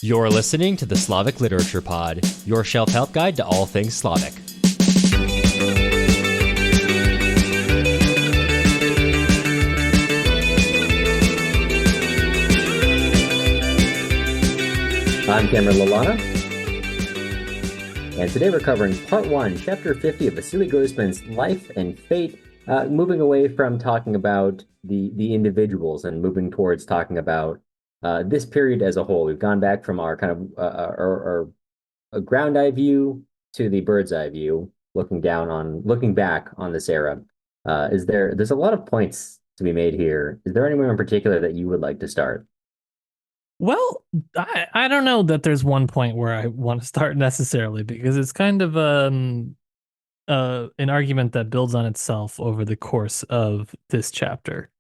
You're listening to the Slavic Literature Pod, your shelf help guide to all things Slavic. I'm Cameron Lalana, and today we're covering Part 1, Chapter 50 of Vasily Grossman's Life and Fate, moving away from talking about the individuals and moving towards talking about this period as a whole. We've gone back from our kind of our ground eye view to the bird's eye view, looking back on this era. There's a lot of points to be made here. Is there anywhere in particular that you would like to start? Well, I don't know that there's one point where I want to start necessarily because it's kind of an argument that builds on itself over the course of this chapter.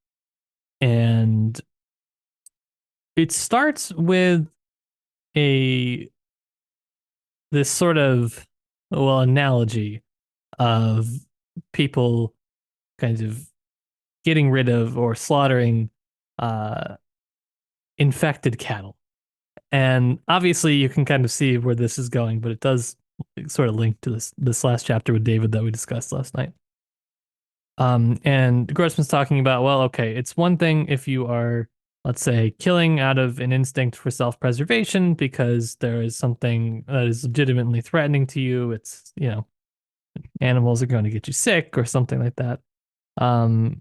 And it starts with a this sort of analogy of people kind of getting rid of or slaughtering infected cattle. And obviously you can kind of see where this is going, but it does sort of link to this last chapter with David that we discussed last night. And Grossman's talking about, well, okay, it's one thing if you are, let's say, killing out of an instinct for self-preservation because there is something that is legitimately threatening to you. It's, animals are going to get you sick or something like that. But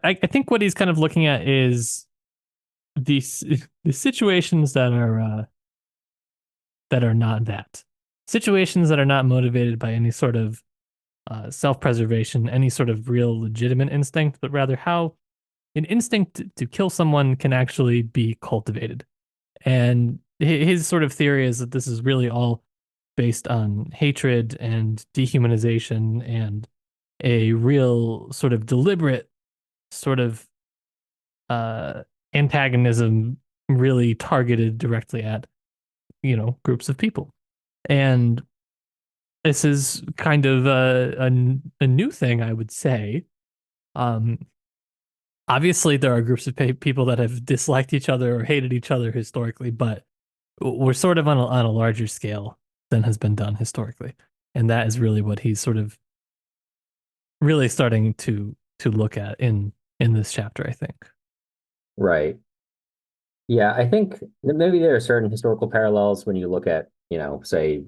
I think what he's kind of looking at is the situations that are not that. Situations that are not motivated by any sort of self-preservation, any sort of real legitimate instinct, but rather how an instinct to kill someone can actually be cultivated. And his sort of theory is that this is really all based on hatred and dehumanization and a real sort of deliberate sort of antagonism really targeted directly at, groups of people. And this is kind of a new thing, I would say. Obviously, there are groups of people that have disliked each other or hated each other historically, but we're sort of on a larger scale than has been done historically. And that is really what he's sort of really starting to look at in this chapter, I think. Right. Yeah, I think that maybe there are certain historical parallels when you look at, say,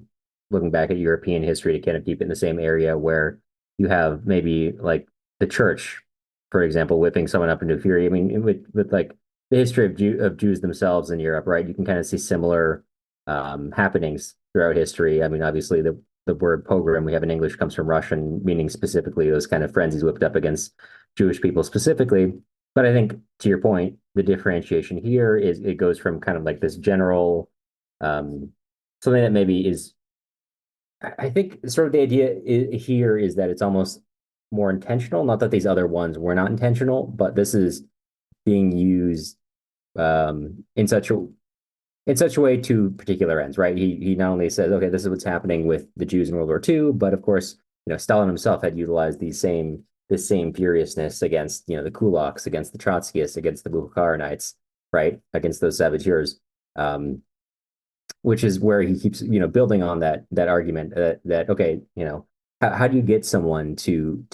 looking back at European history to kind of keep it in the same area where you have maybe like the church, for example, whipping someone up into fury. I mean, with like the history of Jews themselves in Europe, right? You can kind of see similar happenings throughout history. I mean, obviously the word pogrom we have in English comes from Russian, meaning specifically those kind of frenzies whipped up against Jewish people specifically. But I think to your point, the differentiation here is it goes from kind of like this general something that maybe is, I think sort of the idea here is that it's almost more intentional. Not that these other ones were not intentional, but this is being used in such a way to particular ends, right? He not only says, okay, this is what's happening with the Jews in World War II, but of course, Stalin himself had utilized this same furiousness against, the kulaks, against the Trotskyists, against the Bukharinites, right? Against those saboteurs, which is where he keeps, building on that argument that okay, how do you get someone to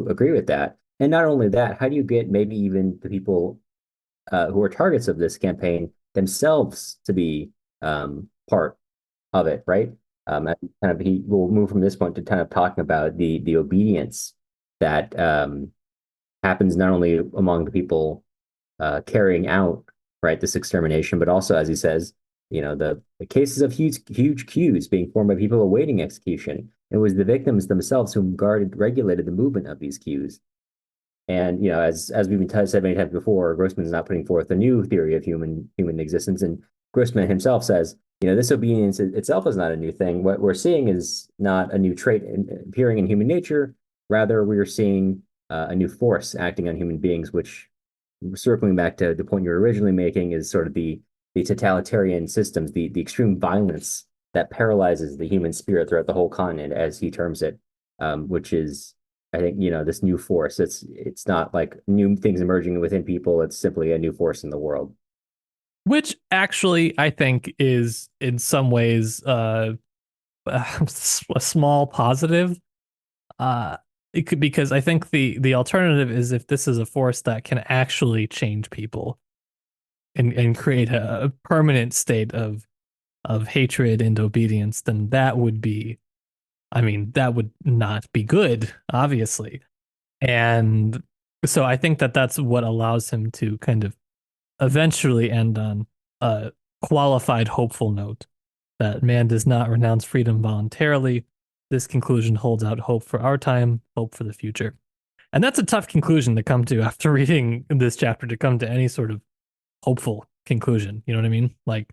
agree with that? And not only that, how do you get maybe even the people who are targets of this campaign themselves to be part of it, right? And kind of he will move from this point to kind of talking about the obedience that happens not only among the people carrying out, right, this extermination, but also, as he says, the cases of huge queues being formed by people awaiting execution. It was the victims themselves who regulated the movement of these queues. And as we've been said many times before, Grossman is not putting forth a new theory of human existence, and Grossman himself says, this obedience itself is not a new thing. What we're seeing is not a new trait appearing in human nature. Rather, we are seeing a new force acting on human beings, which, circling back to the point you were originally making, is sort of the totalitarian systems, the extreme violence that paralyzes the human spirit throughout the whole continent, as he terms it, which is, I think, this new force. It's not like new things emerging within people. It's simply a new force in the world. which actually I think is in some ways a small positive. It could, because I think the alternative is if this is a force that can actually change people and create a permanent state of hatred and obedience, then that would be, I mean, that would not be good, obviously. And so I think that that's what allows him to kind of eventually end on a qualified hopeful note that man does not renounce freedom voluntarily. This conclusion holds out hope for our time, hope for the future. And that's a tough conclusion to come to after reading this chapter, to come to any sort of hopeful conclusion. You know what I mean? Like,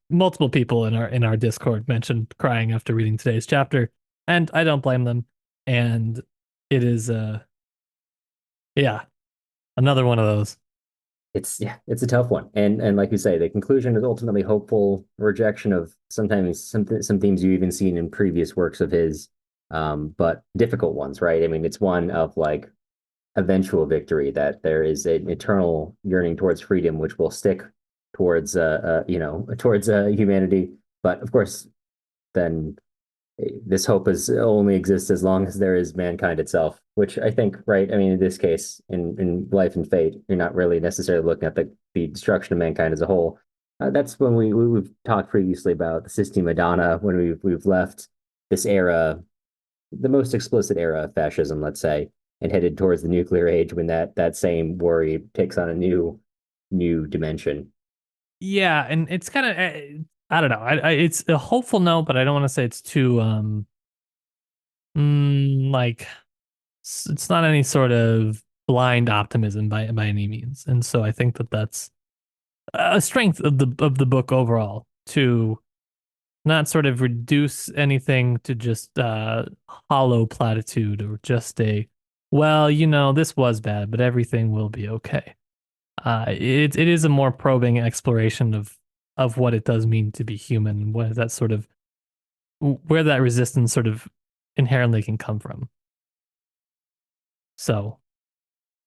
multiple people in our Discord mentioned crying after reading today's chapter, and I don't blame them. And it is yeah, another one of those. It's a tough one, and like you say, the conclusion is ultimately hopeful. Rejection of sometimes some themes you've even seen in previous works of his, but difficult ones, right? I mean, it's one of like eventual victory, that there is an eternal yearning towards freedom, which will stick towards towards humanity. But of course, then this hope is only exists as long as there is mankind itself, which I think, right? I mean, in this case, in life and fate, you're not really necessarily looking at the destruction of mankind as a whole. That's when we've talked previously about the Sistine Madonna, when we've left this era, the most explicit era of fascism, let's say, and headed towards the nuclear age, when that same worry takes on a new dimension. Yeah, and it's kind of, I don't know. It's a hopeful note, but I don't want to say it's too like it's not any sort of blind optimism by any means. And so I think that that's a strength of the book overall, to not sort of reduce anything to just hollow platitude, or just a, well, this was bad, but everything will be okay. It is a more probing exploration of what it does mean to be human, what that sort of, where that resistance sort of inherently can come from. So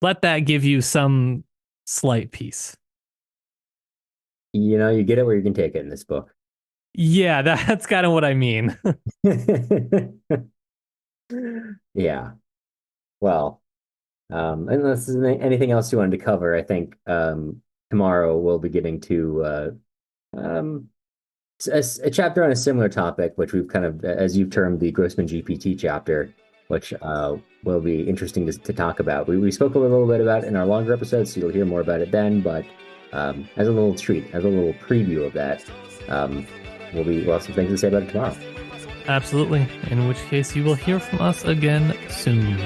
let that give you some slight peace. You get it where you can take it in this book. Yeah, that's kind of what I mean. Yeah. Well, unless there's anything else you wanted to cover, I think tomorrow we'll be getting to a chapter on a similar topic, which we've kind of, as you've termed, the Grossman GPT chapter, which will be interesting to talk about. We spoke a little bit about it in our longer episodes, so you'll hear more about it then. But as a little treat, as a little preview of that, we'll have some things to say about it tomorrow. Absolutely. In which case, you will hear from us again soon.